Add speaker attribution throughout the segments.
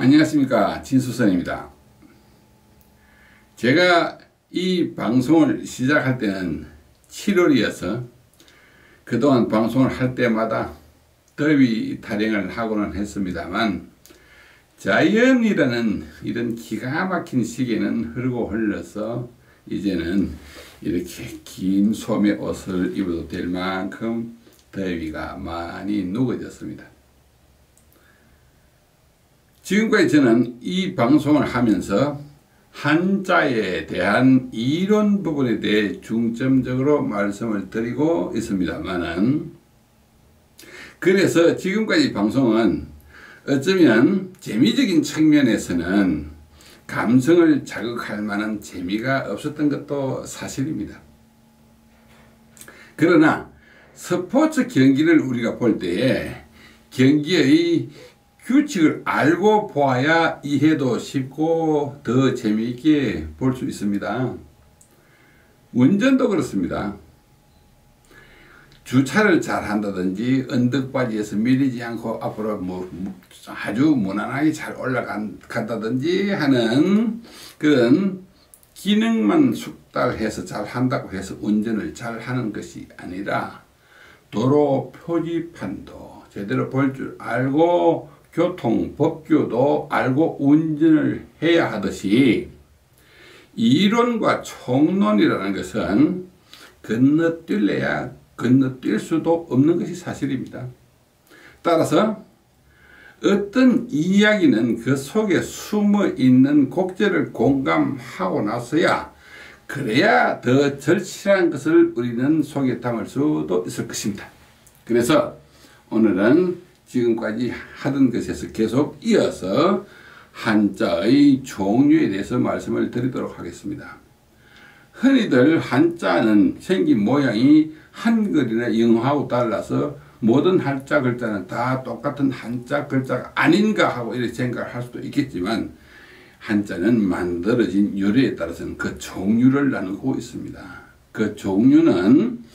Speaker 1: 안녕하십니까, 진수선입니다. 제가 이 방송을 시작할 때는 7월이어서 그동안 방송을 할 때마다 더위 타령을 하고는 했습니다만, 자연이라는 이런 기가 막힌 시기는 흐르고 흘러서 이제는 이렇게 긴 소매 옷을 입어도 될 만큼 더위가 많이 누그졌습니다. 지금까지 저는 이 방송을 하면서 한자에 대한 이론 부분에 대해 중점적으로 말씀을 드리고 있습니다만은, 그래서 지금까지 방송은 어쩌면 재미적인 측면에서는 감성을 자극할 만한 재미가 없었던 것도 사실입니다. 그러나 스포츠 경기를 우리가 볼 때에 경기의 규칙을 알고 보아야 이해도 쉽고 더 재미있게 볼 수 있습니다. 운전도 그렇습니다. 주차를 잘 한다든지 언덕바지에서 밀리지 않고 앞으로 아주 무난하게 잘 올라간다든지 하는 그런 기능만 숙달해서 잘 한다고 해서 운전을 잘 하는 것이 아니라, 도로 표지판도 제대로 볼 줄 알고 교통 법규도 알고 운전을 해야 하듯이, 이론과 총론이라는 것은 건너뛸래야 건너뛸 수도 없는 것이 사실입니다. 따라서 어떤 이야기는 그 속에 숨어 있는 곡절을 공감하고 나서야, 그래야 더 절실한 것을 우리는 속에 담을 수도 있을 것입니다. 그래서 오늘은 지금까지 하던 것에서 계속 이어서 한자의 종류에 대해서 말씀을 드리도록 하겠습니다. 흔히들 한자는 생긴 모양이 한글이나 영어하고 달라서 모든 한자 글자는 다 똑같은 한자 글자가 아닌가 하고 이렇게 생각을 할 수도 있겠지만, 한자는 만들어진 요리에 따라서는 그 종류를 나누고 있습니다. 그 종류는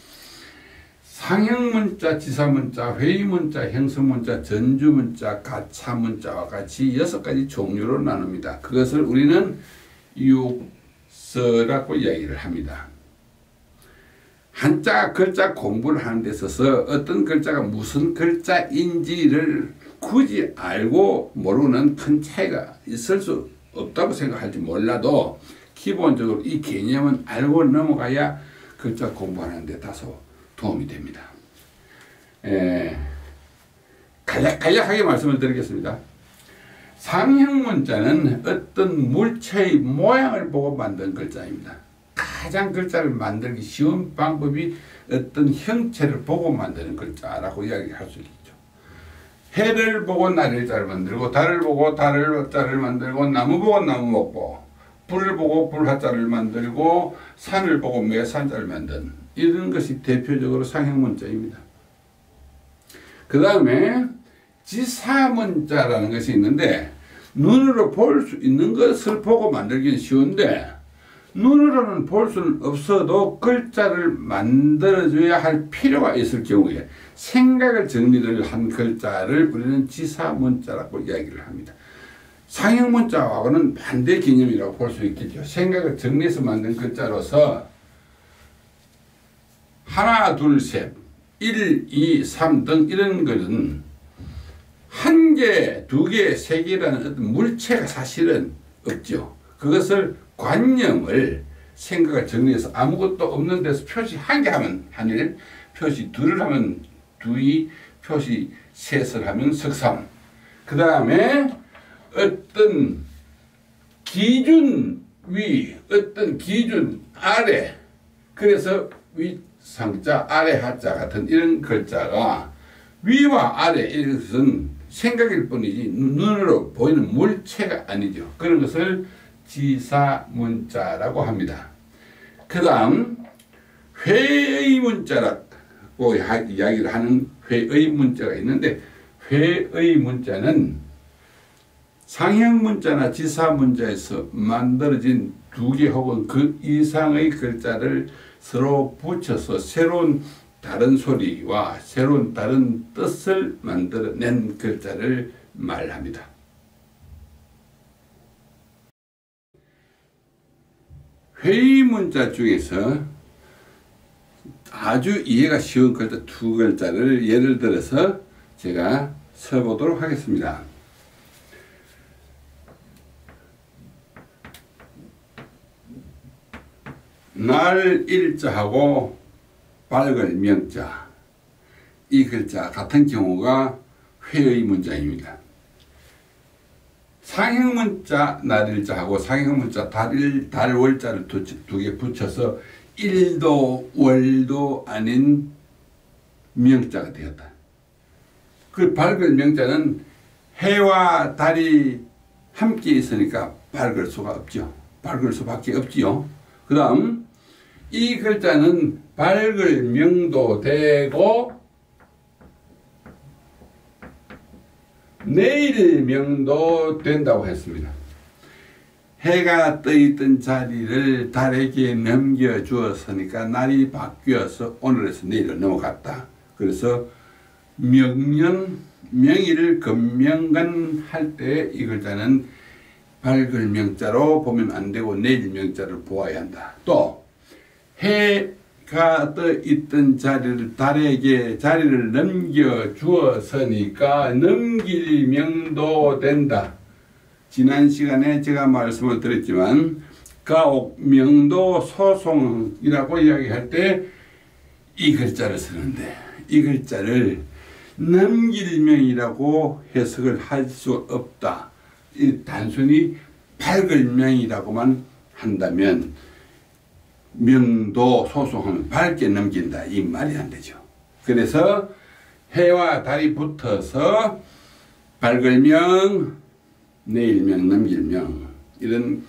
Speaker 1: 상형문자, 지사문자, 회의문자, 형성문자, 전주문자, 가차문자와 같이 6가지 종류로 나눕니다. 그것을 우리는 육서라고 이야기를 합니다. 한자 글자 공부를 하는 데 있어서 어떤 글자가 무슨 글자인지를 굳이 알고 모르는 큰 차이가 있을 수 없다고 생각할지 몰라도, 기본적으로 이 개념은 알고 넘어가야 글자 공부하는 데 다소 도움이 됩니다. 간략하게 말씀을 드리겠습니다. 상형문자는 어떤 물체의 모양을 보고 만든 글자입니다. 가장 글자를 만들기 쉬운 방법이 어떤 형체를 보고 만드는 글자라고 이야기할 수 있죠. 해를 보고 날일자를 만들고, 달을 보고 달을자를 만들고, 나무 보고 나무 먹고, 불을 보고 불화자를 만들고, 산을 보고 매산자를 만든, 이런 것이 대표적으로 상형문자입니다. 그 다음에 지사문자라는 것이 있는데, 눈으로 볼 수 있는 것을 보고 만들기는 쉬운데, 눈으로는 볼 수는 없어도 글자를 만들어줘야 할 필요가 있을 경우에 생각을 정리를 한 글자를 우리는 지사문자라고 이야기를 합니다. 상형문자하고는 반대 개념이라고 볼 수 있겠죠. 생각을 정리해서 만든 글자로서 하나, 둘, 셋, 1, 2, 3 등 이런 것은 한 개, 두 개, 세 개라는 어떤 물체가 사실은 없죠. 그것을 관념을 생각을 정리해서 아무것도 없는 데서 표시 한 개 하면 한일, 표시 둘을 하면 두이, 표시 셋을 하면 석삼. 그 다음에 어떤 기준 위, 어떤 기준 아래, 그래서 위 상자, 아래 하자 같은 이런 글자가 위와 아래, 이것은 생각일 뿐이지 눈으로 보이는 물체가 아니죠. 그런 것을 지사문자라고 합니다. 그 다음 회의문자라고 이야기를 하는 회의문자가 있는데, 회의문자는 상형문자나 지사문자에서 만들어진 두 개 혹은 그 이상의 글자를 서로 붙여서 새로운 다른 소리와 새로운 다른 뜻을 만들어낸 글자를 말합니다. 회의 문자 중에서 아주 이해가 쉬운 글자 두 글자를 예를 들어서 제가 써보도록 하겠습니다. 날 일자하고 밝을 명자, 이 글자 같은 경우가 회의 문자입니다. 상형 문자 날일자하고 상형 문자 달월자를 두 개 붙여서 일도 월도 아닌 명자가 되었다. 그 밝을 명자는 해와 달이 함께 있으니까 밝을 수가 없죠. 밝을 수밖에 없지요. 그 다음 이 글자는 밝을 명도 되고 내일 명도 된다고 했습니다. 해가 떠있던 자리를 달에게 넘겨주었으니까 날이 바뀌어서 오늘에서 내일로 넘어갔다. 그래서 명일을 금명간 할 때 이 글자는 밝을 명자로 보면 안 되고 내일 명자를 보아야 한다. 또 해가 떠있던 자리를 달에게 자리를 넘겨주었으니까 넘길 명도 된다. 지난 시간에 제가 말씀을 드렸지만 가옥 명도 소송이라고 이야기할 때 이 글자를 쓰는데 이 글자를 넘길 명이라고 해석을 할 수 없다. 단순히 밝을 명이라고만 한다면 명도 소송하면 밝게 넘긴다 이 말이 안 되죠. 그래서 해와 달이 붙어서 밝을 명, 내일 명, 넘길 명 이런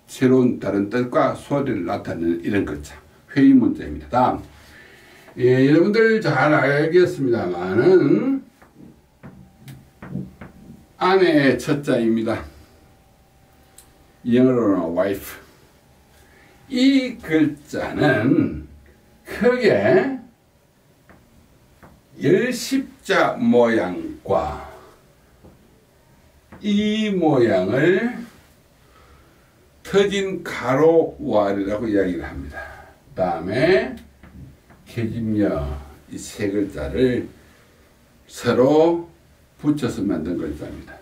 Speaker 1: 새로운 다른 뜻과 소리를 나타내는 이런 글자 회의 문자입니다. 다음 여러분들 잘 알겠습니다만은 아내의 첫자입니다. 영어로는 wife. 이 글자는 크게 열십자 모양과 이 모양을 터진 가로왈이라고 이야기를 합니다. 다음에 계집녀 이 세 글자를 서로 붙여서 만든 글자입니다.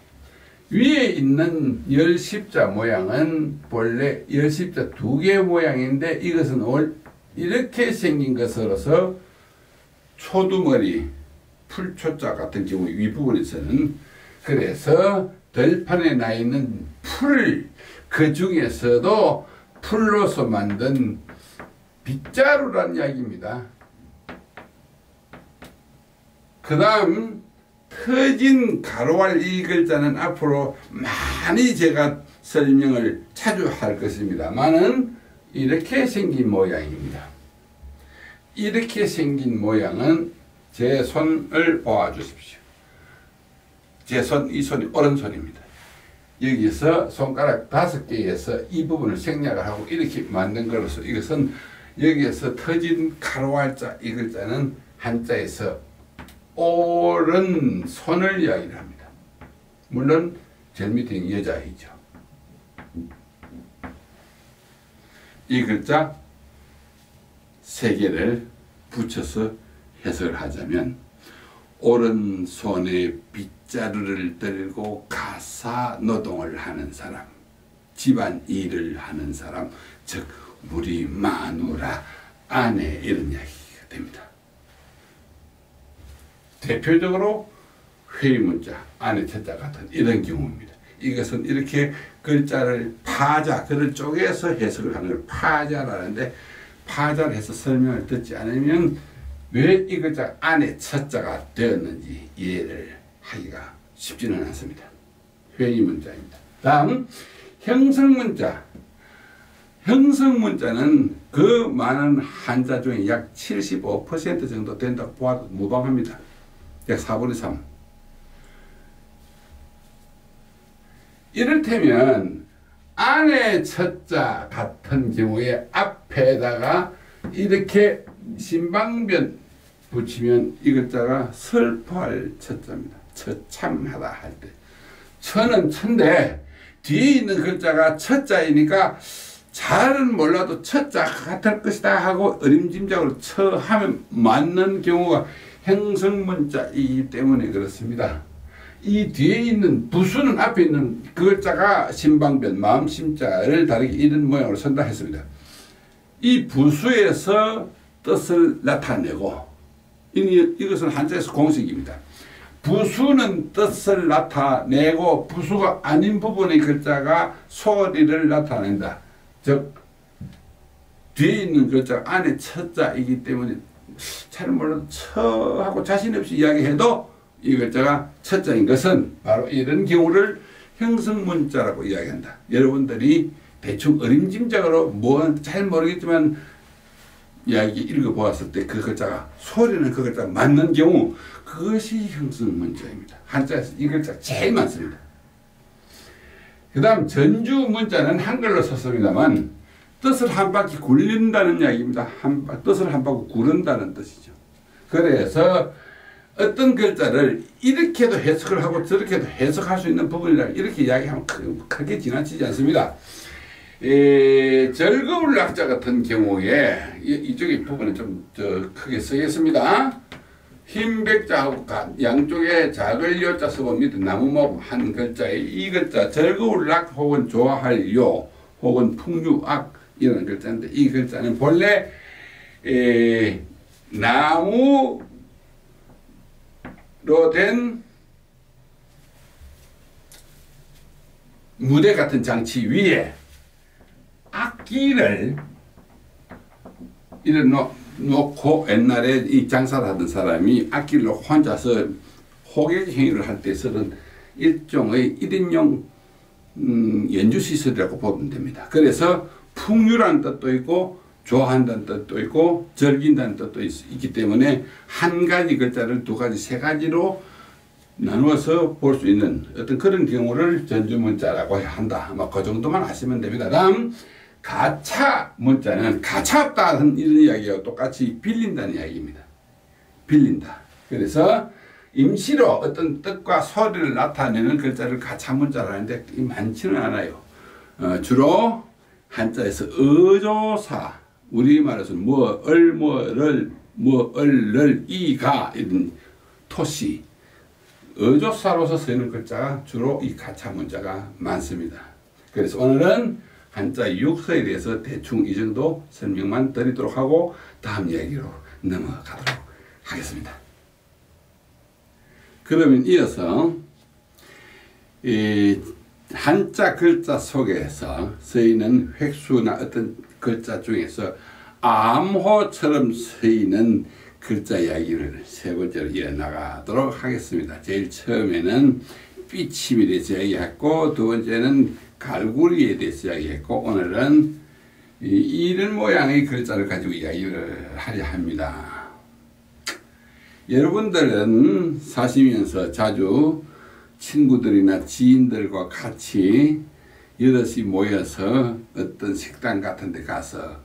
Speaker 1: 위에 있는 열십자 모양은 본래 열십자 두 개 모양인데 이것은 이렇게 생긴 것으로서 초두머리 풀초자 같은 경우 윗부분에서는 그래서 들판에 나 있는 풀 그 중에서도 풀로서 만든 빗자루란 이야기입니다. 그 다음 터진 가로왈 이 글자는 앞으로 많이 제가 설명을 자주 할 것입니다만은 이렇게 생긴 모양입니다. 이렇게 생긴 모양은 제 손을 보아 주십시오. 제 손, 이 손이 오른손입니다. 여기서 손가락 5개에서 이 부분을 생략을 하고 이렇게 만든 것으로서 이것은 여기에서 터진 가로왈자 이 글자는 한자에서 오른손을 이야기를 합니다. 물론 제일 밑에 있는 여자이죠. 이 글자 3개를 붙여서 해석을 하자면 오른손에 빗자루를 들고 가사 노동을 하는 사람, 집안 일을 하는 사람, 즉 우리 마누라, 아내 이런 이야기가 됩니다. 대표적으로 회의 문자, 아내 첫자 같은 이런 경우입니다. 이것은 이렇게 글자를 파자, 글을 쪼개서 해석을 하는 걸 파자라는데 파자를 해서 설명을 듣지 않으면 왜 이 글자가 아내 첫자가 되었는지 이해를 하기가 쉽지는 않습니다. 회의 문자입니다. 다음 형성문자. 형성문자는 그 많은 한자 중에 약 75% 정도 된다고 보아도 무방합니다. 약 4분의 3. 이를테면 아내 첫자 같은 경우에 앞에다가 이렇게 신방변 붙이면 이 글자가 슬퍼할 첫자입니다. 처참하다 할 때. 처는 천데 뒤에 있는 글자가 첫자이니까 잘은 몰라도 첫자 같을 것이다 하고 어림짐작으로 처하면 맞는 경우가 형성문자이기 때문에 그렇습니다. 이 뒤에 있는 부수는 앞에 있는 그 글자가 신방변 마음심자를 다르게 이런 모양으로 선다 했습니다. 이 부수에서 뜻을 나타내고 이것은 한자에서 공식입니다. 부수는 뜻을 나타내고 부수가 아닌 부분의 글자가 소리를 나타낸다. 즉 뒤에 있는 글자 안에 첫자이기 때문에 잘 몰라도 처하고 자신 없이 이야기해도 이 글자가 첫자인 것은 바로 이런 경우를 형성문자라고 이야기한다. 여러분들이 대충 어림짐작으로 뭐 잘 모르겠지만 이야기 읽어보았을 때 그 글자가 소리는 그 글자가 맞는 경우 그것이 형성문자입니다. 한자에서 이 글자가 제일 많습니다. 그 다음 전주문자는 한글로 썼습니다만 뜻을 한 바퀴 굴린다는 이야기입니다. 뜻을 한 바퀴 구른다는 뜻이죠. 그래서 어떤 글자를 이렇게도 해석을 하고 저렇게도 해석할 수 있는 부분이라 이렇게 이야기하면 크게 지나치지 않습니다. 절거울 낙자 같은 경우에 이쪽의 부분에 좀 크게 쓰겠습니다. 흰 백자하고 양쪽에 작을 요자 쓰고 밑에 나무목 한 글자에 이 글자 절거울락 혹은 좋아할 요 혹은 풍류악 이런 글자인데 이 글자는 본래 나무로 된 무대 같은 장치 위에 악기를 이래 놓고 옛날에 이 장사를 하던 사람이 악기를 놓고 혼자서 호객 행위를 할 때 쓰는 일종의 1인용 연주시설이라고 보면 됩니다. 그래서 풍류라는 뜻도 있고 좋아한다는 뜻도 있고 즐긴다는 뜻도 있기 때문에 한 가지 글자를 두 가지 세 가지로 나누어서 볼 수 있는 어떤 그런 경우를 전주문자라고 한다. 뭐 그 정도만 아시면 됩니다. 다음 가차 문자는 가차 없다는 이런 이야기와 똑같이 빌린다는 이야기입니다. 빌린다. 그래서 임시로 어떤 뜻과 소리를 나타내는 글자를 가차 문자라 하는데 많지는 않아요. 주로 한자에서 어조사, 우리말에서는 뭐을, 뭐를, 뭐을를, 이가 이런 토시, 어조사로서 쓰이는 글자가 주로 이 가차 문자가 많습니다. 그래서 오늘은 한자 육서에 대해서 대충 이 정도 설명만 드리도록 하고 다음 이야기로 넘어가도록 하겠습니다. 그러면 이어서 이 한자 글자 속에서 쓰이는 획수나 어떤 글자 중에서 암호처럼 쓰이는 글자 이야기를 세 번째로 이어나가도록 하겠습니다. 제일 처음에는 삐침에 대해서 이야기했고 두 번째는 갈구리에 대해서 이야기했고 오늘은 이런 모양의 글자를 가지고 이야기를 하려 합니다. 여러분들은 사시면서 자주 친구들이나 지인들과 같이 여럿이 모여서 어떤 식당 같은 데 가서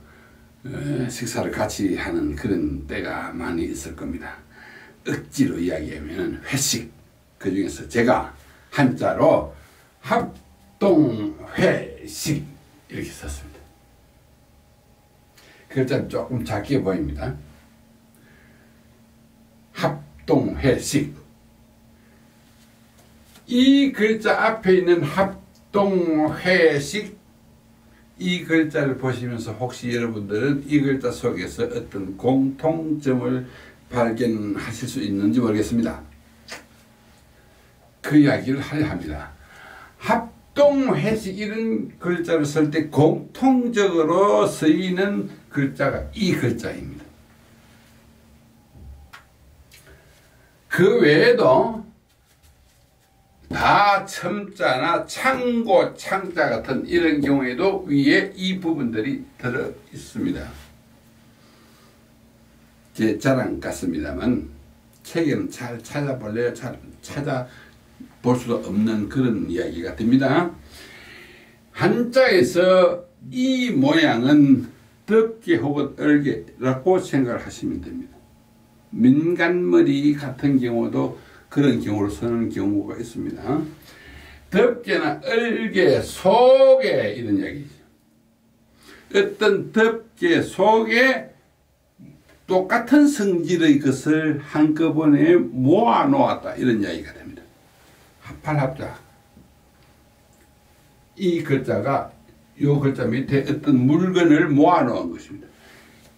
Speaker 1: 식사를 같이 하는 그런 때가 많이 있을 겁니다. 억지로 이야기하면 회식, 그 중에서 제가 한자로 합동회식 이렇게 썼습니다. 글자는 조금 작게 보입니다. 합동회식. 이 글자 앞에 있는 합동회식 이 글자를 보시면서 혹시 여러분들은 이 글자 속에서 어떤 공통점을 발견하실 수 있는지 모르겠습니다. 그 이야기를 하려 합니다. 합동회식 이런 글자를 쓸 때 공통적으로 쓰이는 글자가 이 글자입니다. 그 외에도 다 첨자나 창고, 창자 같은 이런 경우에도 위에 이 부분들이 들어 있습니다. 제 자랑 같습니다만 책에는 잘 찾아볼래요? 잘 찾아볼 수도 없는 그런 이야기가 됩니다. 한자에서 이 모양은 덮개 혹은 얼개라고 생각을 하시면 됩니다. 민간머리 같은 경우도 그런 경우로 쓰는 경우가 있습니다. 덮개나 얼개, 속에 이런 이야기죠. 어떤 덮개 속에 똑같은 성질의 것을 한꺼번에 모아 놓았다, 이런 이야기가 됩니다. 합할합자. 이 글자가 요 글자 밑에 어떤 물건을 모아 놓은 것입니다.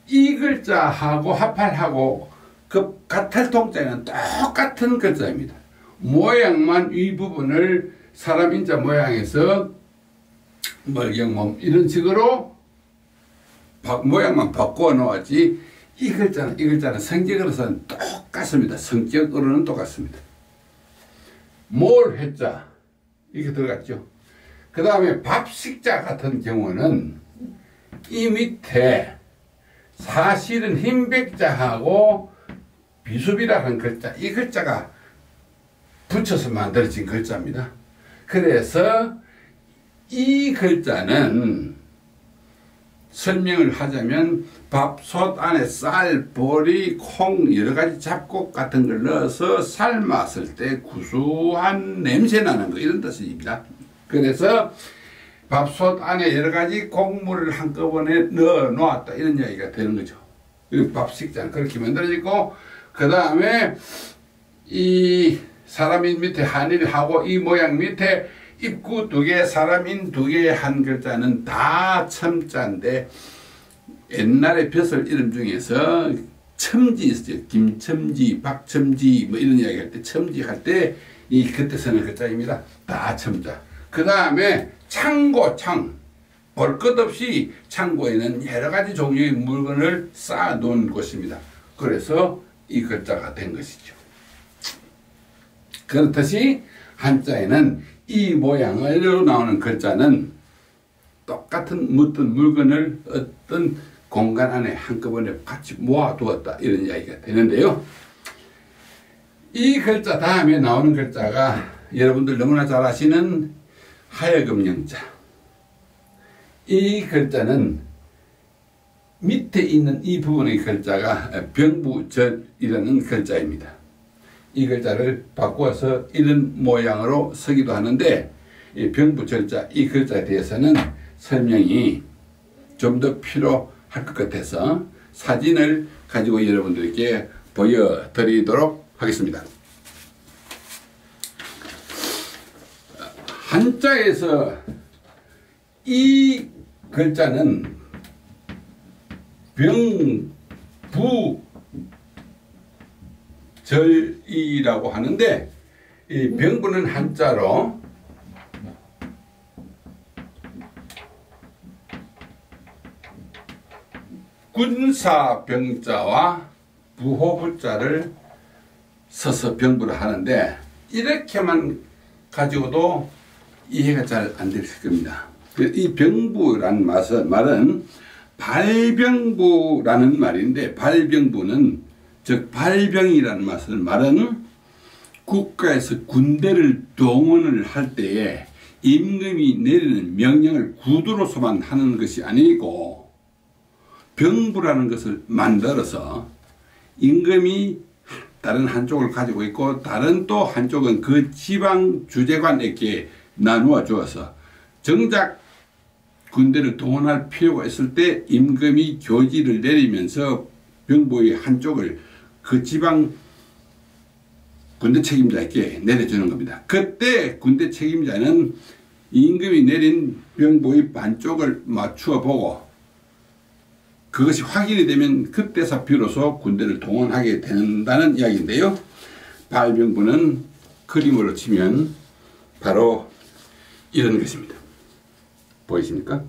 Speaker 1: 이 글자하고 합할하고 그 같을 통자에는 똑같은 글자입니다. 모양만 이 부분을 사람 인자 모양에서 멀경몸 이런 식으로 모양만 바꾸어 놓았지, 이 글자는 성격으로서는 똑같습니다. 성격으로는 똑같습니다. 몰 회자 이렇게 들어갔죠. 그 다음에 밥식자 같은 경우는 이 밑에 사실은 흰백자하고 비수비라는 글자, 이 글자가 붙여서 만들어진 글자입니다. 그래서 이 글자는 설명을 하자면 밥솥 안에 쌀, 보리, 콩 여러가지 잡곡 같은 걸 넣어서 삶았을 때 구수한 냄새 나는 거, 이런 뜻입니다. 그래서 밥솥 안에 여러가지 곡물을 한꺼번에 넣어 놓았다, 이런 이야기가 되는 거죠. 밥식자는 그렇게 만들어지고, 그 다음에 이 사람인 밑에 한일하고 이 모양 밑에 입구 2개, 사람인 2개 한 글자는 다 첨자인데, 옛날에 벼슬 이름 중에서 첨지 있었죠. 김첨지, 박첨지 뭐 이런 이야기 할 때 첨지 할 때 이 그때 쓰는 글자입니다. 다 첨자. 그 다음에 창고, 볼 것 없이 창고에는 여러 가지 종류의 물건을 쌓아 놓은 곳입니다. 그래서 이 글자가 된 것이죠. 그렇듯이 한자에는 이 모양으로 나오는 글자는 똑같은 어떤 물건을 어떤 공간 안에 한꺼번에 같이 모아두었다, 이런 이야기가 되는데요. 이 글자 다음에 나오는 글자가 여러분들 너무나 잘 아시는 하여금영자. 이 글자는 밑에 있는 이 부분의 글자가 병부절이라는 글자입니다. 이 글자를 바꾸어서 이런 모양으로 쓰기도 하는데, 이 병부절자, 이 글자에 대해서는 설명이 좀 더 필요할 것 같아서 사진을 가지고 여러분들께 보여드리도록 하겠습니다. 한자에서 이 글자는 병부절이라고 하는데, 이 병부는 한자로 군사병자와 부호부자를 써서 병부를 하는데, 이렇게만 가지고도 이해가 잘 안 될 겁니다. 이 병부란 말은 발병부라는 말인데, 발병부는 즉 발병이라는 말은 국가에서 군대를 동원을 할 때에 임금이 내리는 명령을 구두로서만 하는 것이 아니고, 병부라는 것을 만들어서 임금이 다른 한쪽을 가지고 있고 다른 또 한쪽은 그 지방 주재관에게 나누어 주어서 정작 군대를 동원할 필요가 있을 때 임금이 교지를 내리면서 병부의 한쪽을 그 지방 군대 책임자에게 내려주는 겁니다. 그때 군대 책임자는 임금이 내린 병부의 반쪽을 맞추어 보고 그것이 확인이 되면 그때서 비로소 군대를 동원하게 된다는 이야기인데요. 발병부는 그림으로 치면 바로 이런 것입니다. 보이십니까?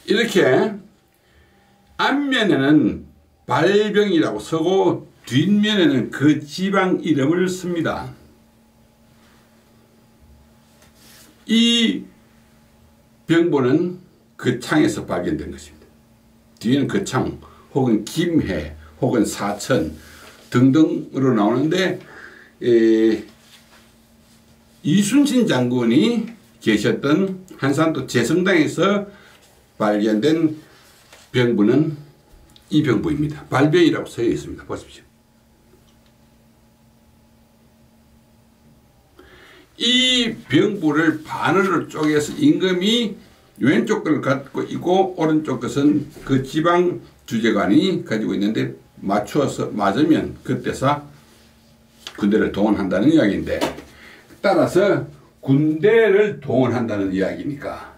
Speaker 1: 이렇게 앞면에는 발병이라고 쓰고 뒷면에는 그 지방 이름을 씁니다. 이 병보는 그 창에서 발견된 것입니다. 뒤에는 그 창, 혹은 김해, 혹은 사천 등등으로 나오는데, 이순신 장군이 계셨던 한산도 제성당에서 발견된 병부는 이 병부입니다. 발병이라고 써 있습니다. 보십시오. 이 병부를 반으로 쪼개서 임금이 왼쪽 것을 갖고 있고 오른쪽 것은 그 지방 주재관이 가지고 있는데 맞추어서 맞으면 그때서 군대를 동원한다는 이야기인데, 따라서 군대를 동원한다는 이야기니까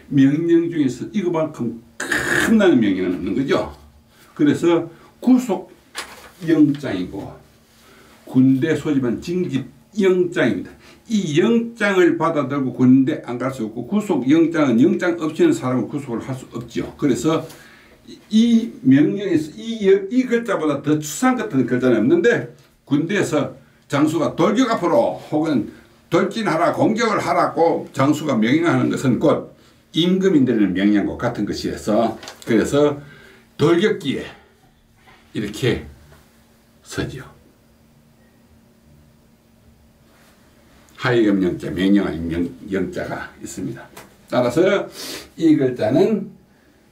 Speaker 1: 명령 중에서 이거만큼 큰 명령은 없는 거죠. 그래서 구속영장이고 군대 소집한 징집영장입니다. 이 영장을 받아들고 군대 안 갈 수 없고, 구속영장은 영장 없이는 사람을 구속을 할 수 없죠. 그래서 이 명령에서 이 글자보다 더 추상 같은 글자는 없는데, 군대에서 장수가 돌격 앞으로 혹은 돌진하라 공격을 하라고 장수가 명령하는 것은 곧 임금이 내리는 명령과 같은 것이어서, 그래서 돌격기에 이렇게 서지요. 하위겸영자, 명령할 영자가 있습니다. 따라서 이 글자는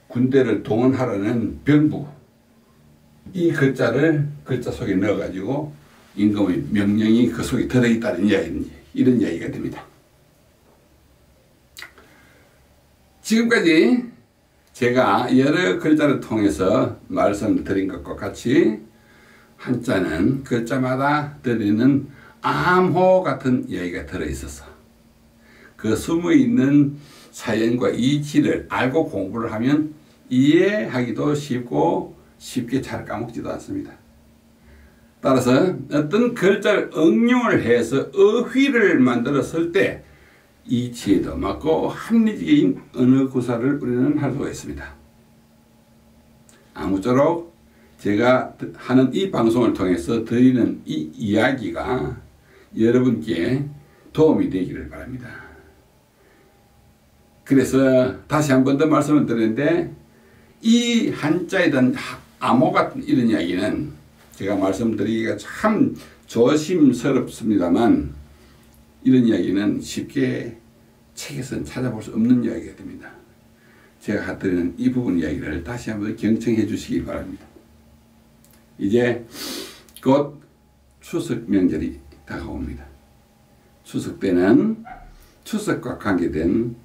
Speaker 1: 군대를 동원하라는 병부, 이 글자를 글자 속에 넣어가지고 임금의 명령이 그 속에 들어있다는 이야기, 이런 이야기가 됩니다. 지금까지 제가 여러 글자를 통해서 말씀드린 것과 같이 한자는 글자마다 들리는 암호 같은 이야기가 들어있어서 그 숨어있는 사연과 이치를 알고 공부를 하면 이해하기도 쉽고 쉽게 잘 까먹지도 않습니다. 따라서 어떤 글자를 응용을 해서 어휘를 만들었을 때 이치에도 맞고 합리적인 언어 구사를 우리는 할 수가 있습니다. 아무쪼록 제가 하는 이 방송을 통해서 드리는 이 이야기가 여러분께 도움이 되기를 바랍니다. 그래서 다시 한 번 더 말씀을 드리는데, 이 한자에 대한 암호 같은 이런 이야기는 제가 말씀드리기가 참 조심스럽습니다만, 이런 이야기는 쉽게 책에서는 찾아볼 수 없는 이야기가 됩니다. 제가 드리는 이 부분 이야기를 다시 한번 경청해 주시기 바랍니다. 이제 곧 추석 명절이 다가옵니다. 추석 때는 추석과 관계된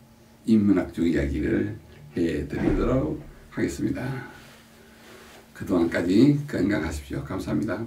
Speaker 1: 인문학적 이야기를 해드리도록 하겠습니다. 그동안까지 건강하십시오. 감사합니다.